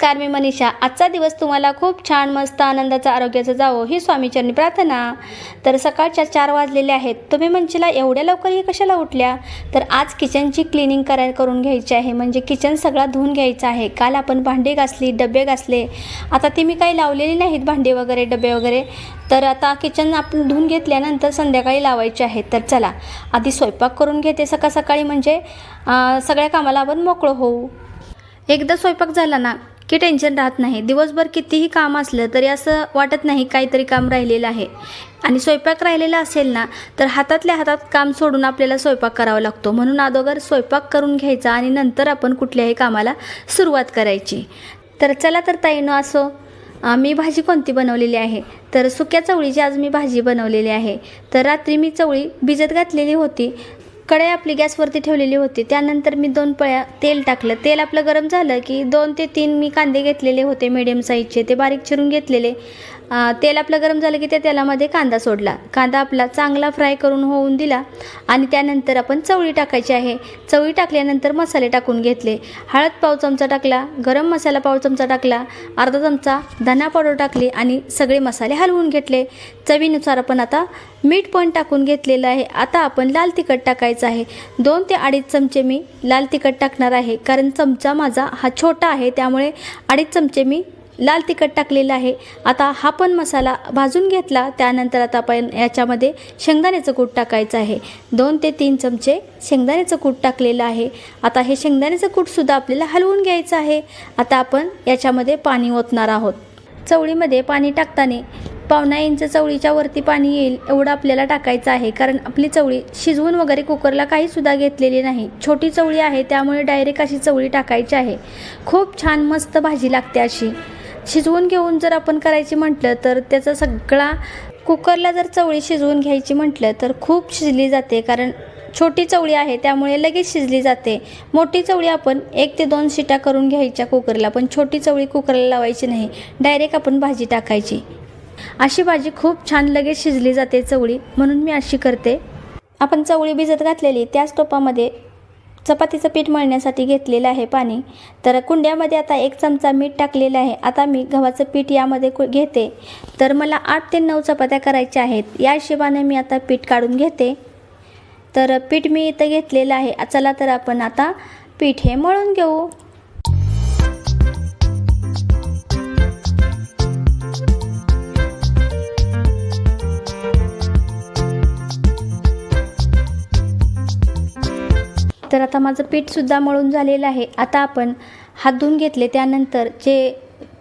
नमस्कार, मी मनीषा। आजचा दिवस तुम्हाला खूप छान, मस्त, आनंदाचा, आरोग्याचा जावो ही स्वामीचरणी प्रार्थना। तर सकाळच्या 4 वाजलेले आहेत। तुम्ही म्हणशीला एवढ्या लवकर ही कशाला उठल्या? तर आज किचनची क्लिनिंग करून घ्यायची आहे, म्हणजे किचन सगळा धुवून घ्यायचा आहे। काल आपण भांडी घासली, डबे घासले, आता ती मी काही लावलेली नाहीत भांडी वगैरे, डबे वगैरे। तर आता किचन आपण धुवून घेतल्यानंतर संध्याकाळी लावायचे आहे। तर चला आधी स्वयंपाक करून घेते सकाळी, म्हणजे सगळ्या कामाला आपण मोकळं होऊ। एकदा स्वयंपाक झाला ना की टेन्शन राहत नाही। दिवसभर कितीही काम असलं तरी असं वाटत नाही काहीतरी काम राहिलेलं आहे। आणि स्वयंपाक राहिलेला असेल ना तर हातातल्या हातात काम सोडून आपल्याला स्वयंपाक करावा लागतो। म्हणून अगोदर स्वयंपाक करून घ्यायचा आणि नंतर आपण कुठल्याही कामाला सुरुवात करायची। तर चला तर ताईनो, असो मी भाजी कोणती बनवलेली आहे? तर सुक्या चवळीची आज मी भाजी बनवलेली आहे। तर रात्री मी चवळी भिजत घातलेली होती, कढई आपली गॅसवरती ठेवलेली होती। त्यानंतर मी 2 पळ्या तेल टाकलं। तेल आपलं गरम झालं की 2 ते 3 मी कांदे घेतलेले होते मीडियम साईजचे, ते बारीक चिरून घेतलेले। तेल आपलं गरम झालं की त्या तेलामध्ये कांदा सोडला। कांदा आपला चांगला फ्राय करून होऊन दिला आणि त्यानंतर आपण चवळी टाकायची आहे। चवळी टाकल्यानंतर मसाले टाकून घेतले। हळद पाव चमचा टाकला, गरम मसाला पाव चमचा टाकला, अर्धा चमचा धना पावडर टाकली आणि सगळे मसाले हलवून घेतले। चवीनुसार आपण आता मीठ पण टाकून घेतलेलं आहे। आता आपण लाल तिखट टाकायचं आहे। 2 ते 2.5 चमचे मी लाल तिखट टाकणार आहे, कारण चमचा माझा हा छोटा आहे, त्यामुळे 2.5 चमचे मी लाल तिखट टाकलेलं आहे। आता हा पण मसाला भाजून घेतला। त्यानंतर आता आपण याच्यामध्ये शेंगदाण्याचं कूट टाकायचं आहे। 2 ते 3 चमचे शेंगदाण्याचं कूट टाकलेलं आहे। आता हे शेंगदाण्याचं कूटसुद्धा आपल्याला हलवून घ्यायचं आहे। आता आपण याच्यामध्ये पाणी ओतणार आहोत। चवळीमध्ये पाणी टाकताना 1.5 इंच चवळीच्या वरती पाणी येईल एवढं आपल्याला टाकायचं आहे, कारण आपली चवळी शिजवून वगैरे कुकरला काहीसुद्धा घेतलेली नाही। छोटी चवळी आहे, त्यामुळे डायरेक्ट अशी चवळी टाकायची आहे। खूप छान मस्त भाजी लागते अशी। शिजवून घेऊन जर आपण करायची म्हटलं तर त्याचा सगळा कुकरला जर चवळी शिजवून घ्यायची म्हटलं तर खूप शिजली जाते, कारण छोटी चवळी आहे त्यामुळे लगेच शिजली जाते। मोठी चवळी आपण 1 ते 2 शिट्या करून घ्यायच्या कुकरला, पण छोटी चवळी कुकरला लावायची नाही, डायरेक्ट आपण भाजी टाकायची। अशी भाजी खूप छान लगेच शिजली जाते चवळी, म्हणून मी अशी करते। आपण चवळी भिजत घातलेली त्याच टोपामध्ये चपातीचं पीठ मळण्यासाठी घेतलेलं आहे पाणी। तर कुंड्यामध्ये आता 1 चमचा मीठ टाकलेलं आहे। आता मी गव्हाचं पीठ यामध्ये घेते। तर मला 8 ते 9 चपात्या करायच्या आहेत, या हिशोबाने मी आता पीठ काढून घेते। तर पीठ मी इथं घेतलेलं आहे। चला तर आपण आता पीठ हे मळून घेऊ। तर आता माझं पीठसुद्धा मळून झालेलं आहे। आता आपण हात धुवून घेतले, त्यानंतर जे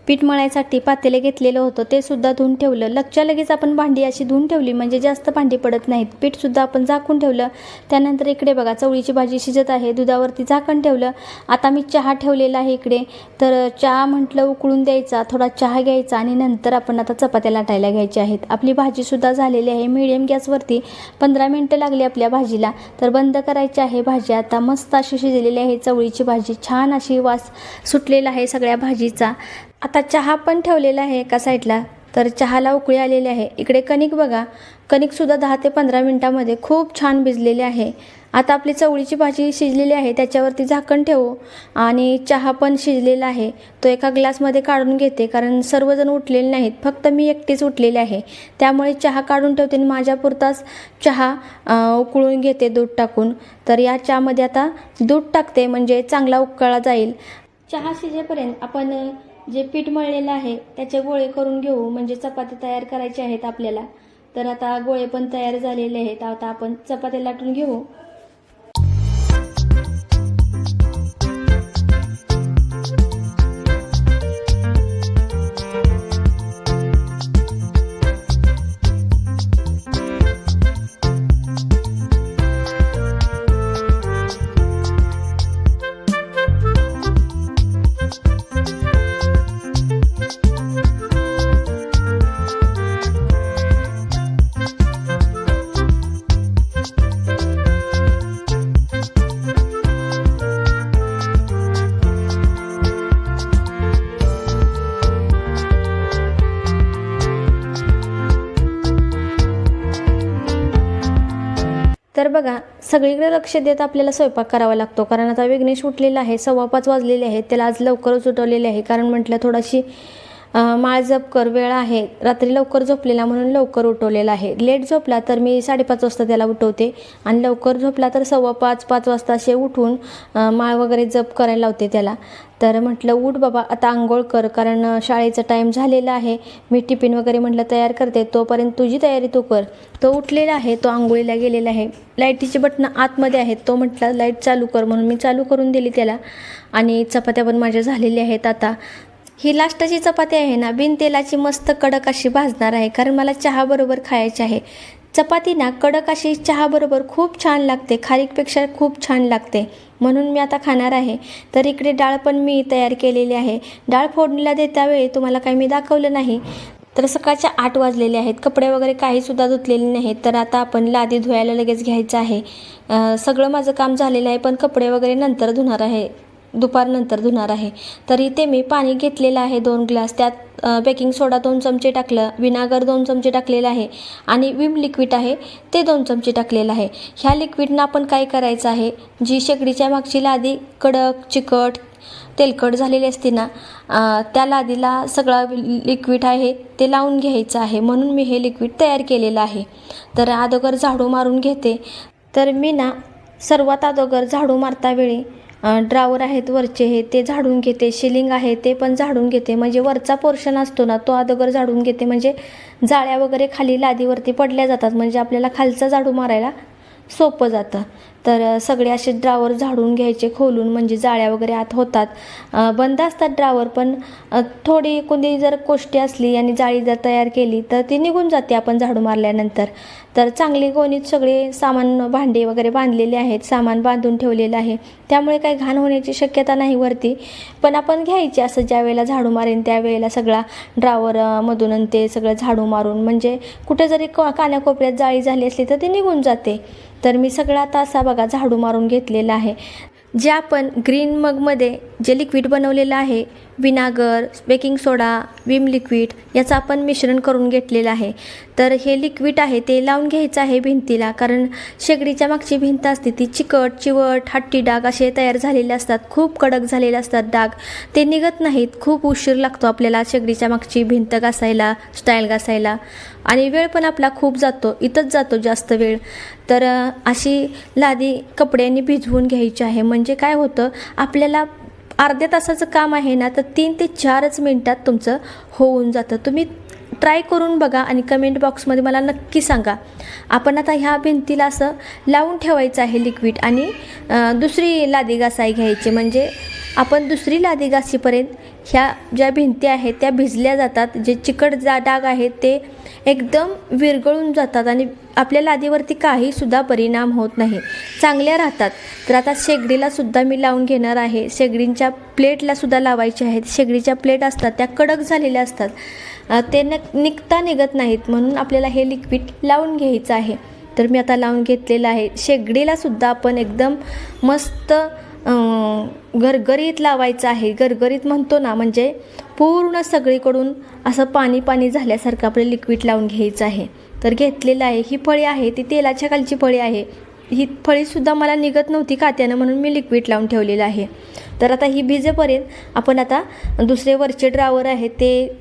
पीठ मळायसाठी पातेले घेतलेलं होतं ते सुद्धा धुवून ठेवलं। लगेच आपण भांडी अशी धुवून ठेवली, म्हणजे जास्त भांडी पडत नाहीत। पीठसुद्धा आपण झाकून ठेवलं। त्यानंतर इकडे बघा चवळीची भाजी शिजत आहे, दुधावरती झाकण ठेवलं। आता मी चहा ठेवलेला आहे इकडे। तर चहा म्हटलं उकळून द्यायचा, थोडा चहा घ्यायचा आणि नंतर आपण आता चपात्या लाटायला घ्यायच्या आहेत। आपली भाजीसुद्धा झालेली आहे। मीडियम गॅसवरती 15 मिनटं लागली आपल्या भाजीला। तर बंद करायची आहे भाजी। आता मस्त अशी शिजलेली आहे चवळीची भाजी, छान अशी वास सुटलेला आहे सगळ्या भाजीचा। आता चहा पण ठेवलेला आहे एका साईडला। तर चहाला उकळी आलेली आहे। इकडे कणिक बघा, कणिकसुद्धा 10 ते 15 मिनटामध्ये खूप छान भिजलेली आहे। आता आपली चवळीची भाजी शिजलेली आहे, त्याच्यावरती झाकण ठेवू आणि चहा पण शिजलेला आहे तो एका ग्लासमध्ये काढून घेते, कारण सर्वजण उठलेले नाहीत, फक्त मी एकटीच उठलेली आहे। त्यामुळे चहा काढून ठेवते आणि माझ्यापुरताच चहा उकळून घेते दूध टाकून। तर या चहामध्ये आता दूध टाकते, म्हणजे चांगला उकळला जाईल। चहा शिजेपर्यंत आपण जे पीठ मळलेलं आहे त्याचे गोळे करून घेऊ, म्हणजे चपाती तयार करायचे आहेत आपल्याला। तर आता गोळे पण तयार झालेले आहेत। आता आपण चपात्या लाटून घेऊ। तर बघा, सगळीकडे लक्ष देत आपल्याला स्वयंपाक करावा लागतो, कारण आता विघ्नेश उठलेला आहे, 5:15 वाजलेले आहेत. त्याला आज लवकरच उठवलेले आहे, कारण म्हटलं थोडीशी माळजप कर, वेळ आहे, रात्री लवकर झोपलेला म्हणून लवकर उठवलेला आहे. लेट झोपला तर मी 5:30 वाजता त्याला उठवते, आणि लवकर झोपला तर 5:15 वाजता असे उठून माळ वगैरे जप करायला लावते त्याला. तर म्हटलं उठ बाबा, आता आंघोळ कर, कारण शाळेचा टाईम झालेला आहे. मी टिफिन वगैरे म्हटलं तयार करते, तोपर्यंत तुझी तयारी तू कर. तो उठलेला आहे, तो आंघोळीला गेलेला आहे. लाईटीची बटणं आतमध्ये आहेत, तो म्हटला लाईट चालू कर, म्हणून मी चालू करून दिली त्याला. आणि चपात्या पण माझ्या झालेल्या आहेत. आता ही लास्टची चपाती आहे ना, बिन तेलाची मस्त कडक अशी भाजणार आहे, कारण मला चहाबरोबर खायची आहे. चपाती ना कडक अशी चहाबरोबर खूप छान लागते, खारीकपेक्षा खूप छान लागते, म्हणून मी आता खाणार आहे. तर इकडे डाळ पण मी तयार केलेली आहे. डाळ फोडणीला देता वेळी तुम्हाला काही मी दाखवलं नाही. तर सकाळच्या 8 वाजलेले आहेत, कपडे वगैरे काहीसुद्धा धुतलेले नाहीत. तर आता आपण लादी धुवायला लगेच घ्यायचं आहे. सगळं माझं काम झालेलं आहे, पण कपडे वगैरे नंतर धुणार आहे, दुपारनंतर धुणार आहे. तर इथे मी पाणी घेतलेलं आहे 2 ग्लास, त्यात बेकिंग सोडा 2 चमचे टाकलं, विनागर 2 चमचे टाकलेलं आहे, आणि विम लिक्विड आहे ते 2 चमचे टाकलेलं आहे. ह्या लिक्विडनं आपण काय करायचं आहे, जी शेगडीच्या मागची लादी कडक, चिकट, तेलकट झालेली असते ना, त्या लादीला सगळं लिक्विड आहे ते लावून घ्यायचं आहे, म्हणून मी हे लिक्विड तयार केलेलं आहे. तर अगोदर झाडू मारून घेते. तर मी ना सर्वात अगोदर झाडू मारता वेळी ड्रावर आहेत वरचे हे ते झाडून घेते, शिलिंग आहे ते पण झाडून घेते, म्हणजे वरचा पोर्शन असतो ना तो अगोदर झाडून घेते, म्हणजे जाळ्या वगैरे खाली लादीवरती पडल्या जातात, म्हणजे आपल्याला खालचा झाडू मारायला सोपं जातं. तर सगळे असे ड्रावर झाडून घ्यायचे खोलून, म्हणजे जाळ्या वगैरे आत होतात. बंद असतात ड्रावर, पण थोडी कोणी जर कोष्टी असली आणि जाळी जर तयार केली तर ती निघून जाते आपण झाडू मारल्यानंतर. तर चांगली गोणीत सगळे सामान, भांडे वगैरे बांधलेले आहेत, सामान बांधून ठेवलेलं आहे, त्यामुळे काही घाण होण्याची शक्यता नाही वरती. पण आपण घ्यायची असं ज्या वेळेला झाडू मारेन त्यावेळेला सगळा ड्रावरमधून ते सगळं झाडू मारून, म्हणजे कुठे जरी कानाकोपऱ्यात जाळी झाली असली तर ती निघून जाते. तर मी सगळा आता असा बघा झाडू मारून घेतलेला आहे. जे आपण ग्रीन मगमध्ये जे लिक्विड बनवलेलं आहे, विनागर, बेकिंग सोडा, विम लिक्विड, याचं आपण मिश्रण करून घेतलेलं आहे. तर हे लिक्विड आहे ते लावून घ्यायचं आहे भिंतीला, कारण शेगडीच्या मागची भिंत असते ती चिकट, चिवट, हट्टी डाग असे तयार झालेले असतात, खूप कडक झालेले असतात डाग, ते निघत नाहीत. खूप उशीर लागतो आपल्याला शेगडीच्या मागची भिंत घासायला, स्टाईल घासायला, आणि वेळ पण आपला खूप जातो, इथंच जातो जास्त वेळ. तर अशी लादी कपड्यांनी भिजवून घ्यायची आहे, म्हणजे काय होतं आपल्याला अर्ध्या तासाचं काम आहे ना, तर 3 ते 4 मिनिटात तुमचं होऊन जातं. तुम्ही ट्राय करून बघा आणि कमेंट बॉक्समध्ये मला नक्की सांगा. आपण आता ह्या भिंतीला असं लावून ठेवायचं आहे लिक्विड, आणि दुसरी लादी घासाई घ्यायची, म्हणजे आपण दुसरी लादी घासीपर्यंत ह्या ज्या भिंती आहेत त्या भिजल्या जातात, जे चिकट डाग आहेत ते एकदम विरघळून जातात, आणि आपल्या लादीवरती काहीसुद्धा परिणाम होत नाही, चांगल्या राहतात. तर आता शेगडीलासुद्धा मी लावून घेणार आहे. शेगडींच्या प्लेटलासुद्धा लावायचे आहेत. शेगडीच्या प्लेट असतात त्या कडक झालेल्या असतात, ते निघत नाहीत, म्हणून आपल्याला हे लिक्विड लावून घ्यायचं आहे. तर मी आता लावून घेतलेलं आहे. शेगडीलासुद्धा आपण एकदम मस्त गरगरीत लावायचं आहे. गरगरीत म्हणतो ना, म्हणजे पूर्ण सगळीकडून असं पाणी पाणी झाल्यासारखं आपलं लिक्विड लावून घ्यायचं आहे. तर घेतलेलं आहे. ही फळी आहे ती तेलाच्या खालची फळी आहे. ही फळीसुद्धा मला निघत नव्हती कात्यानं, म्हणून मी लिक्विड लावून ठेवलेलं आहे. तर आता ही भिजेपर्यंत आपण आता दुसरे वरचे ड्रावर आहेत ते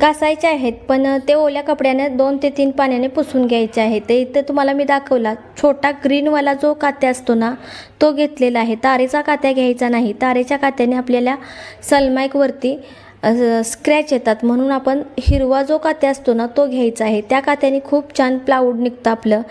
घासायचे आहेत, पण ते ओल्या कपड्याने 2 ते 3 पाण्याने पुसून घ्यायचे आहे. ते इथं तुम्हाला मी दाखवला छोटा ग्रीनवाला जो कात्या असतो ना तो घेतलेला आहे. तारेचा कात्या घ्यायचा नाही. तारेच्या कात्याने आपल्याला सनमाईकवरती स्क्रॅच येतात, म्हणून आपण हिरवा जो कात्या असतो ना तो घ्यायचा आहे. त्या कात्याने खूप छान प्लाऊड निघतं आपलं.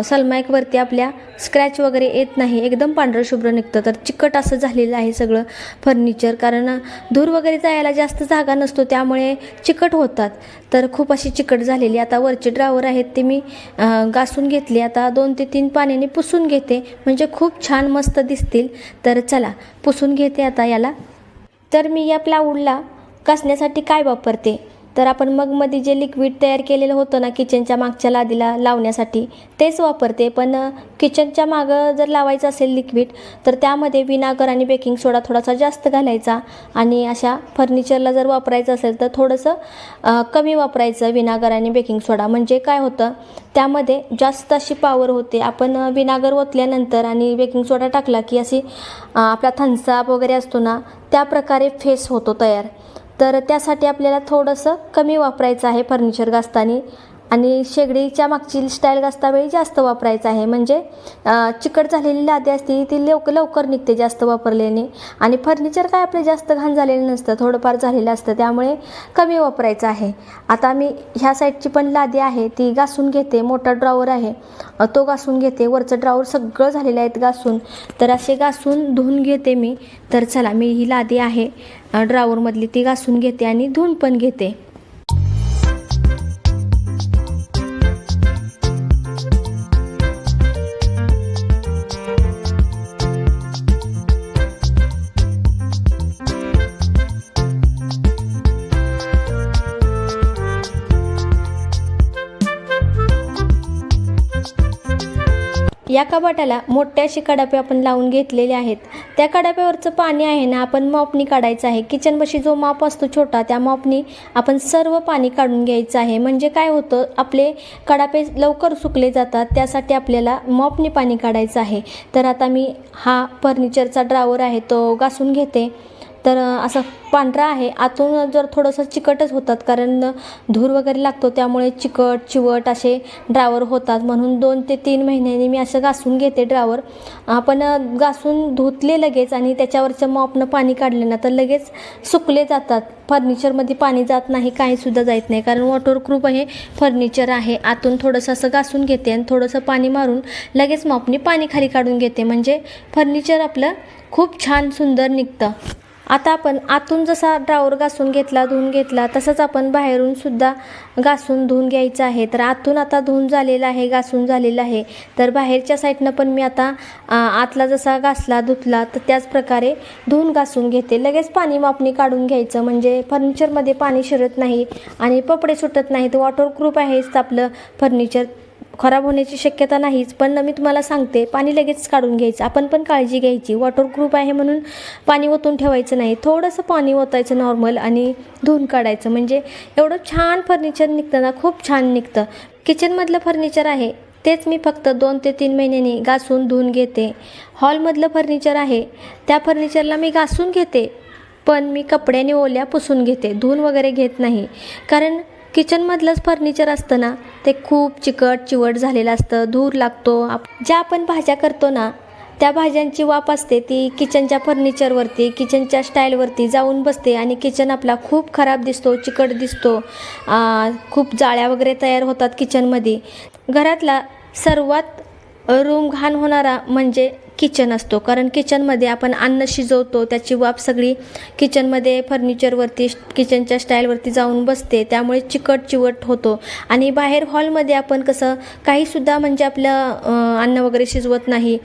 सनमाईकवरती आपल्या स्क्रॅच वगैरे येत नाही, एकदम पांढरं शुभ्र निघतं. तर चिकट असं झालेलं आहे सगळं फर्निचर, कारण धूर वगैरे जायला जास्त जागा नसतो त्यामुळे चिकट होतात. तर खूप अशी चिकट झालेली. आता वरचे ड्रावर आहेत ते मी घासून घेतले. आता 2 ते 3 पाण्याने पुसून घेते, म्हणजे खूप छान मस्त दिसतील. तर चला पुसून घेते आता याला. तर मी या प्लाऊडला घासण्यासाठी काय वापरते, तर आपण मगमध्ये जे लिक्विड तयार केलेलं होतं ना किचनच्या मागच्या लादीला लावण्यासाठी तेच वापरते. पण किचनच्या मागं जर लावायचं असेल लिक्विड तर त्यामध्ये विनागर आणि बेकिंग सोडा थोडासा जास्त घालायचा आणि अशा फर्निचरला जर वापरायचं असेल तर थोडंसं कमी वापरायचं विनागर आणि बेकिंग सोडा. म्हणजे काय होतं त्यामध्ये जास्त अशी पॉवर होते. आपण विनागर ओतल्यानंतर आणि बेकिंग सोडा टाकला की अशी आपला थम्सअप वगैरे असतो ना त्या प्रकारे फेस होतो तयार. तर त्यासाठी आपल्याला थोडंसं कमी वापरायचं आहे फर्निचर घासताना आणि शेगडीच्या मागची स्टाईल घासतावेळी जास्त वापरायचं आहे. म्हणजे चिकट झालेली लादी असते ती लवकर निघते जास्त वापरल्याने आणि फर्निचर काय आपलं जास्त घाण झालेलं नसतं, थोडंफार झालेलं असतं, त्यामुळे कमी वापरायचं आहे. आता मी ह्या साईडची पण लादी आहे ती घासून घेते. मोठा ड्रॉवर आहे तो घासून घेते. वरचं ड्रॉवर सगळं झालेलं आहेत घासून, तर असे घासून धुवून घेते मी. तर चला मी ही लादी आहे ड्रॉवरमधली ती घासून घेते आणि धुवून पण घेते. या कपाटाला मोठे असे कडापे आपण लावून घेतलेले आहेत. त्या कडाप्यावरचं पाणी आहे ना आपण मॉपनी काढायचं आहे. किचनपाशी जो मॉप असतो छोटा त्या मॉपनी आपण सर्व पाणी काढून घ्यायचं आहे. म्हणजे काय होतं आपले कडापे लवकर सुकले जातात, त्यासाठी आपल्याला मॉपनी पाणी काढायचं आहे. तर आता मी हा फर्निचरचा ड्रॉवर आहे तो घासून घेते. तर असं पांढरा आहे, आतून जर थोडंसं चिकटच होतात कारण धूर वगैरे लागतो त्यामुळे चिकट चिवट असे ड्रॉवर होतात. म्हणून 2 ते 3 महिन्यांनी मी असं घासून घेते ड्रॉवर. आपण घासून धुतले लगेच आणि त्याच्यावरचं मॉपनं पाणी काढलं ना तर लगेच सुकले जातात. फर्निचरमध्ये पाणी जात नाही, काहीसुद्धा जात नाही कारण वॉटरप्रूफ हे फर्निचर आहे. आतून थोडंसं असं घासून घेते आणि थोडंसं पाणी मारून लगेच मॉपनी पाणी खाली काढून घेते. म्हणजे फर्निचर आपलं खूप छान सुंदर निघतं. आता आपण आतून जसा ड्रॉवर घासून घेतला धुवून घेतला तसंच आपण बाहेरून सुद्धा घासून धुवून घ्यायचं आहे. तर आतून आता धुवून झालेलं आहे, घासून झालेलं आहे. तर बाहेरच्या साईडनं पण मी आता आतला जसा घासला धुतला तर त्याच प्रकारे धुवून घासून घेते. लगेच पाणी मापणी काढून घ्यायचं म्हणजे फर्निचरमध्ये पाणी शिरत नाही आणि कपडे सुटत नाहीत. वॉटरप्रूफ आहेच आपलं फर्निचर, खराब होण्याची शक्यता नाहीच. पण मी तुम्हाला सांगते पाणी लगेच काढून घ्यायचं. आपण पण काळजी घ्यायची, वॉटरप्रूफ आहे म्हणून पाणी ओतून ठेवायचं नाही. थोडंसं पाणी ओतायचं नॉर्मल आणि धुवून काढायचं. म्हणजे एवढं छान फर्निचर निघतं ना, खूप छान निघतं. किचनमधलं फर्निचर आहे तेच मी फक्त 2 ते 3 महिन्यांनी घासून धुवून घेते. हॉलमधलं फर्निचर आहे त्या फर्निचरला मी घासून घेते पण मी कपड्याने ओल्या पुसून घेते, धुवून वगैरे घेत नाही. कारण किचनमधलंच फर्निचर असतं ना ते खूप चिकट चिवट झालेलं असतं, धूर लागतो. ज्या आपण भाज्या करतो ना त्या भाज्यांची वाफ असते ती किचनच्या फर्निचरवरती, किचनच्या स्टाईलवरती जाऊन बसते आणि किचन आपला खूप खराब दिसतो, चिकट दिसतो. खूप जाळ्या वगैरे तयार होतात किचनमध्ये. घरातला सर्वात रूम घाण होणारा म्हणजे किचन असतो. कारण किचनमध्ये आपण अन्न शिजवतो त्याची वाफ सगळी किचनमध्ये फर्निचरवरती किचनच्या स्टाईलवरती जाऊन बसते, त्यामुळे चिकट चिवट होतो. आणि बाहेर हॉलमध्ये आपण कसं काहीसुद्धा म्हणजे आपलं अन्न वगैरे शिजवत नाही,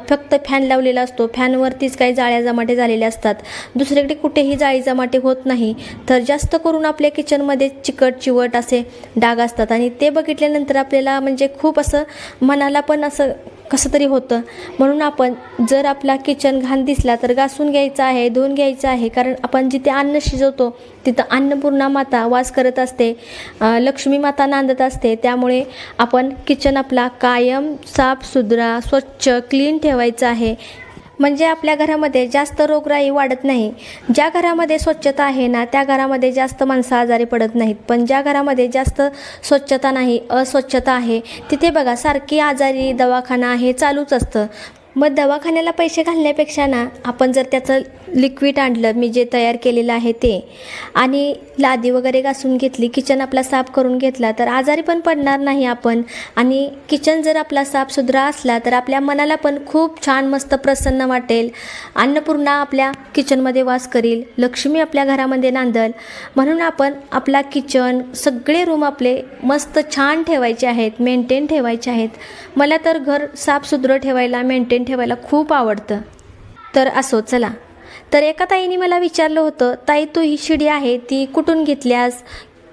फक्त फॅन लावलेला असतो, फॅनवरतीच काही जाळ्या जमाटे झालेले असतात, दुसरीकडे कुठेही जाळी जमाटे होत नाही. तर जास्त करून आपल्या किचनमध्ये चिकट चिवट असे डाग असतात आणि ते बघितल्यानंतर आपल्याला म्हणजे खूप असं मनाला पण असं कसं तरी होतं. म्हणून आपण जर आपला किचन घाण दिसला तर घासून घ्यायचं आहे, धुवून घ्यायचं आहे. कारण आपण जिथे अन्न शिजवतो तिथं अन्नपूर्णा माता वास करत असते, लक्ष्मी माता नांदत असते. त्यामुळे आपण किचन आपला कायम साफसुथरा स्वच्छ क्लीन ठेवायचं आहे. म्हणजे आपल्या घरामध्ये जास्त रोगराई वाढत नाही. ज्या घरामध्ये स्वच्छता आहे ना त्या घरामध्ये जास्त माणसं आजारी पडत नाहीत. पण ज्या घरामध्ये जास्त स्वच्छता नाही, अस्वच्छता आहे, तिथे बघा सारखी आजारी, दवाखाना हे चालूच असतं. मग दवाखान्याला पैसे घालण्यापेक्षा ना आपण जर त्याचं लिक्विड आणलं, मी जे तयार केलेलं आहे ते, आणि लादी वगैरे घासून घेतली, किचन आपला साफ करून घेतला तर आजारी पण पडणार नाही आपण. आणि किचन जर आपला साफसुथरा असला तर आपल्या मनाला पण खूप छान मस्त प्रसन्न वाटेल. अन्नपूर्णा आपल्या किचनमध्ये वास करील, लक्ष्मी आपल्या घरामध्ये नांदल. म्हणून आपण आपला किचन सगळे रूम आपले मस्त छान ठेवायचे आहेत, मेंटेन ठेवायचे आहेत. मला तर घर साफसुथरं ठेवायला, मेंटेन ठेवायला खूप आवडतं. तर असो चला. तर एका ताईने मला विचारलं होतं, ताई तू ही शिडी आहे ती कुठून घेतल्यास,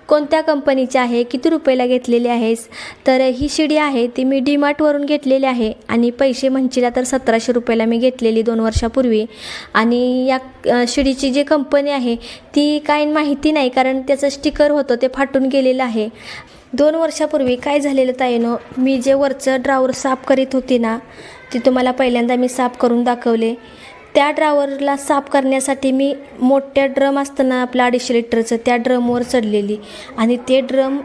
कोणत्या कंपनीची आहे, किती रुपयाला घेतलेली आहेस? तर ही शिडी आहे ती मी डीमार्टवरून घेतलेली आहे आणि पैसे म्हणशीला तर 1700 रुपयाला मी घेतलेली 2 वर्षापूर्वी. आणि या शिडीची जी कंपनी आहे ती काही माहिती नाही, कारण त्याचं स्टिकर होतं ते फाटून गेलेलं आहे. 2 वर्षापूर्वी काय झालेलं ताईनो, मी जे वरचं ड्रावर साफ करीत होती ना, ते तुम्हाला पहिल्यांदा मी साफ करून दाखवले. त्या ड्रावरला साफ करण्यासाठी मी मोठ्या ड्रम असतं ना आपलं 250 लिटरचं, त्या ड्रमवर चढलेली आणि ते ड्रम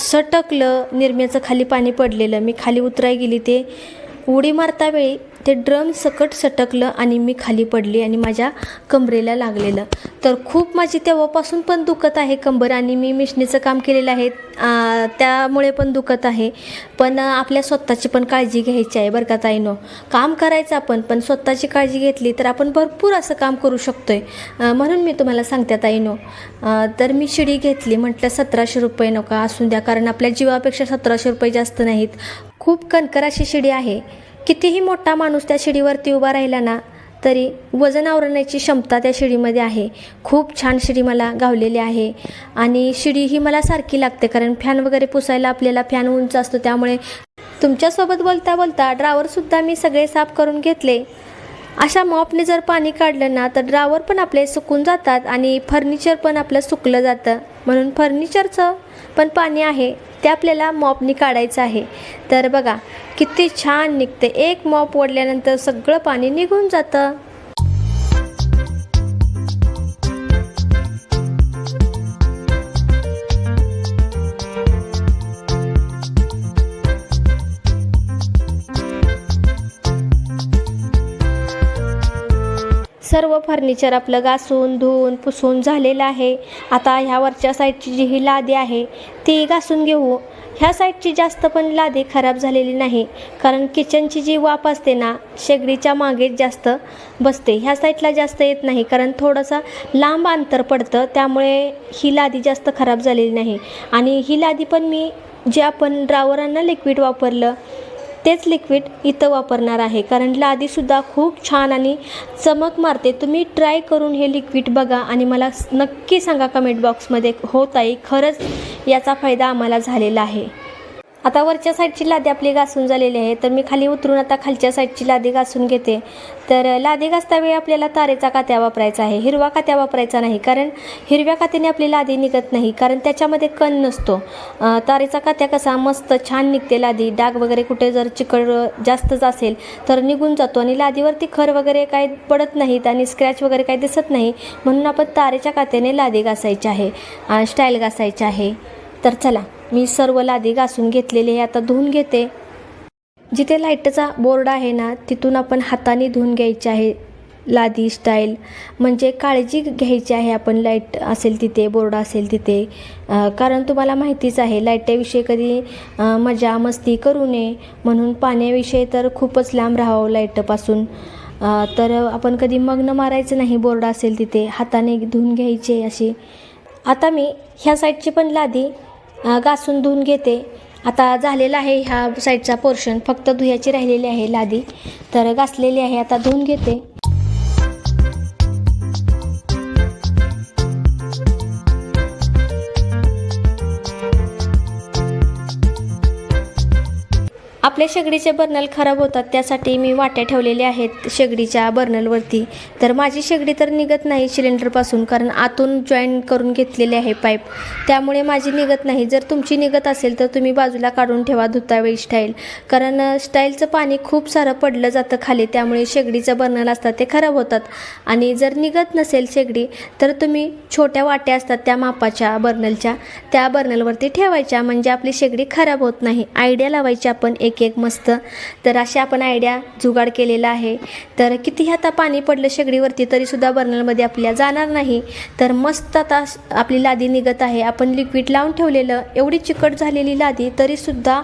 सटकलं, निरम्याचं खाली पाणी पडलेलं. मी खाली उतराय गेली, ते उडी मारतावेळी ते ड्रम सकट सटकलं आणि मी खाली पडली आणि माझ्या कमरेला लागलेलं. तर खूप माझी तेव्हापासून पण दुखत आहे कंबर आणि मी मिशनीचं काम केलेलं आहे त्यामुळे पण दुखत आहे. पण आपल्या स्वतःची पण काळजी घ्यायची आहे बरं का ताईनो. काम करायचं आपण, पण स्वतःची काळजी घेतली तर आपण भरपूर असं काम करू शकतो आहे. म्हणून मी तुम्हाला सांगते ताईनो. तर मी शिडी घेतली, म्हटलं 1700 रुपये नका असून द्या, कारण आपल्या जीवापेक्षा 1700 रुपये जास्त नाहीत. खूप कणकर अशी शिडी आहे. कितीही मोठा माणूस त्या शिडीवरती उभा राहिला ना तरी वजन आवरण्याची क्षमता त्या शिडीमध्ये आहे. खूप छान शिडी मला गावलेली आहे आणि शिडी ही मला सारखी लागते, कारण फॅन वगैरे पुसायला आपल्याला फॅन उंच असतो, त्यामुळे तुमच्यासोबत बोलता बोलता ड्रावरसुद्धा मी सगळे साफ करून घेतले. अशा मॉपने जर पाणी काढलं ना तर ड्रावर पण आपले सुकून जातात आणि फर्निचर पण आपलं सुकलं जातं. म्हणून फर्निचरचं पण पाणी आहे ते आपल्याला मॉपनी काढायचं आहे. तर बघा किती छान निघते, एक मॉप ओढल्यानंतर सगळं पाणी निघून जातं. सर्व फर्निचर आपलं घासून धुवून पुसून झालेलं आहे. आता ह्या वरच्या साईडची जी ही लादी आहे ती घासून घेऊ. ह्या साईडची जास्त पण लादी खराब झालेली नाही, कारण किचनची जी वाफ असते ना शेगडीच्या मागेच जास्त बसते. ह्या साईडला जास्त येत नाही, कारण थोडंसं लांब अंतर पडतं, त्यामुळे ही लादी जास्त खराब झालेली नाही. आणि ही लादी पण मी जे आपण ड्रावरांना लिक्विड वापरलं तेच लिक्विड इथं वापरणार आहे, कारण लादीसुद्धा खूप छान आणि चमक मारते. तुम्ही ट्राय करून हे लिक्विड बघा आणि मला नक्की सांगा कमेंट बॉक्समध्ये, हो ताई खरंच याचा फायदा आम्हाला झालेला आहे. आता वरच्या साईडची लादी आपली घासून झालेली आहे, तर मी खाली उतरून आता खालच्या साईडची लादी घासून घेते. तर लादी घासता वेळी आपल्याला तारेचा कात्या वापरायचा आहे, हिरवा कात्या वापरायचा नाही, कारण हिरव्या कात्याने आपली लादी निघत नाही, कारण त्याच्यामध्ये कण नसतो. तारेचा कात्या कसा मस्त छान निघते लादी. डाग वगैरे कुठे जर चिकट जास्तच असेल तर निघून जातो आणि लादीवरती खर वगैरे काय पडत नाहीत आणि स्क्रॅच वगैरे काही दिसत नाही. म्हणून आपण तारेच्या कात्याने लादी घासायची आहे, स्टाईल घासायची आहे. तर चला मी सर्व लादी घासून घेतलेली आहे, आता धुवून घेते. जिथे लाईटचा बोर्ड आहे ना तिथून आपण हाताने धुवून घ्यायची आहे लादी स्टाईल, म्हणजे काळजी घ्यायची आहे आपण लाईट असेल तिथे, बोर्ड असेल तिथे. कारण तुम्हाला माहितीच आहे लाईटविषयी कधी मजा मस्ती करू नये, म्हणून पाण्याविषयी तर खूपच लांब राहावं लाईटपासून. तर आपण कधी मग्न मारायचं नाही, बोर्ड असेल तिथे हाताने धुवून घ्यायचे अशी. आता मी ह्या साईडची पण लादी घासून धुवून घेते. आता झालेला आहे ह्या साईडचा पोर्शन, फक्त धुयाची राहिलेली आहे लादी, तर घासलेली आहे. आता धुवून घेते. आपल्या शेगडीचे बर्नल खराब होतात, त्यासाठी मी वाट्या ठेवलेल्या आहेत शेगडीच्या बर्नलवरती. तर माझी शेगडी तर निघत नाही सिलेंडरपासून, कारण आतून जॉईन करून घेतलेले आहे पाईप, त्यामुळे माझी निघत नाही. जर तुमची निघत असेल तर तुम्ही बाजूला काढून ठेवा धुतावेळी स्टाईल, कारण स्टाईलचं पाणी खूप सारं पडलं जातं खाली, त्यामुळे शेगडीचं बर्नल असतात ते खराब होतात. आणि जर निघत नसेल शेगडी तर तुम्ही छोट्या वाट्या असतात त्या मापाच्या बर्नलच्या, त्या बर्नलवरती ठेवायच्या, म्हणजे आपली शेगडी खराब होत नाही. आयडिया लावायची आपण एक मस्त. तर अशी आपण आयडिया जुगाड केलेला आहे. तर कितीही आता पाणी पडलं शेगडीवरती तरीसुद्धा बर्नलमध्ये आपल्या जाणार नाही. तर मस्त आता आपली लादी निघत आहे. आपण लिक्विड लावून ठेवलेलं, एवढी चिकट झालेली लादी तरीसुद्धा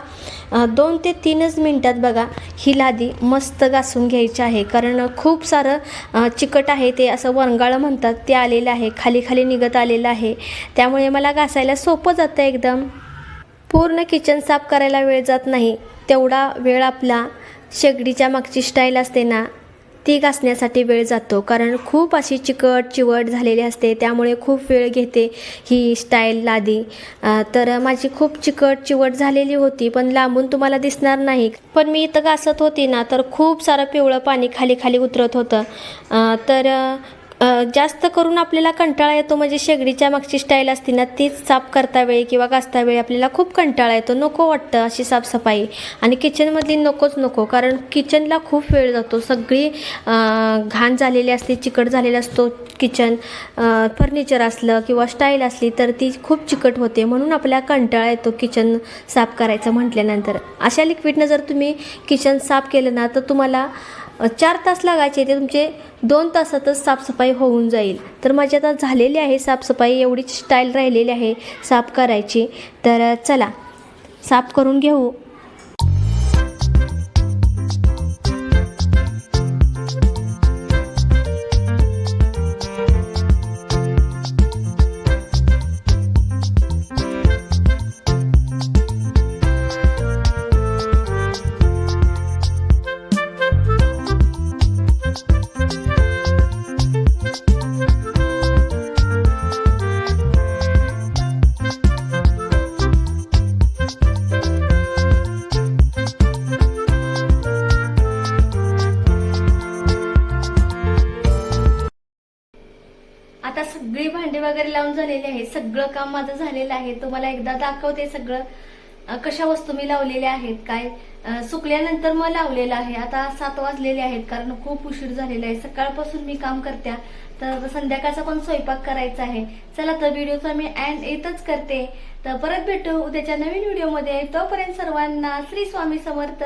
2 ते 3 मिनिटात बघा ही लादी मस्त घासून घ्यायची आहे, कारण खूप सारं चिकट आहे, ते असं वरंगाळं म्हणतात ते आलेलं आहे, खाली खाली निघत आलेलं आहे. त्यामुळे मला घासायला सोपं जातं एकदम. पूर्ण किचन साफ करायला वेळ जात नाही, तेवढा वेळ आपला शेगडीच्या मागची स्टाईल असते ना ती घासण्यासाठी वेळ जातो, कारण खूप अशी चिकट चिवट झालेली असते, त्यामुळे खूप वेळ घेते ही स्टाईल लादी. तर माझी खूप चिकट चिवट झालेली होती, पण लांबून तुम्हाला दिसणार नाही. पण मी इथं घासत होती ना, तर खूप सारं पिवळं पाणी खाली खाली उतरत होतं. जास्त करून आपल्याला कंटाळा येतो, म्हणजे शेगडीच्या मागची स्टाईल असते ना, तीच साफ करता वेळी किंवा घासता वेळी आपल्याला खूप कंटाळा येतो, नको वाटतं अशी साफसफाई. आणि किचनमधली नकोच नको, कारण किचनला खूप वेळ जातो. सगळी घाण झालेली असते, चिकट झालेला असतो किचन. फर्निचर असलं किंवा स्टाईल असली तर ती खूप चिकट होते, म्हणून आपल्याला कंटाळा येतो किचन साफ करायचं म्हटल्यानंतर. अशा लिक्विडनं जर तुम्ही किचन साफ केलं ना, तर तुम्हाला 4 तास लागायचे, ते तुमचे 2 तासातच साफसफाई होऊन जाईल. तर माझी आता झालेली आहे साफसफाई, एवढीच स्टाईल राहिलेली आहे साफ करायची. तर चला साफ करून घेऊ. आता सगळी भांडी वगैरे लावून झालेली आहे, सगळं काम माझं झालेलं आहे. तुम्हाला एकदा दाखवते सगळं कशा वस्तू मी लावलेल्या आहेत, काय सुकल्यानंतर मग लावलेलं आहे. आता 7 वाजलेले आहेत, कारण खूप उशीर झालेला आहे. सकाळपासून मी काम करत्या, तर संध्याकाळचा पण स्वयंपाक करायचा आहे. चला तर व्हिडिओचा मी एंड इथंच करते. तर परत भेटू उद्याच्या नवीन व्हिडिओमध्ये. तोपर्यंत सर्वांना श्री स्वामी समर्थ.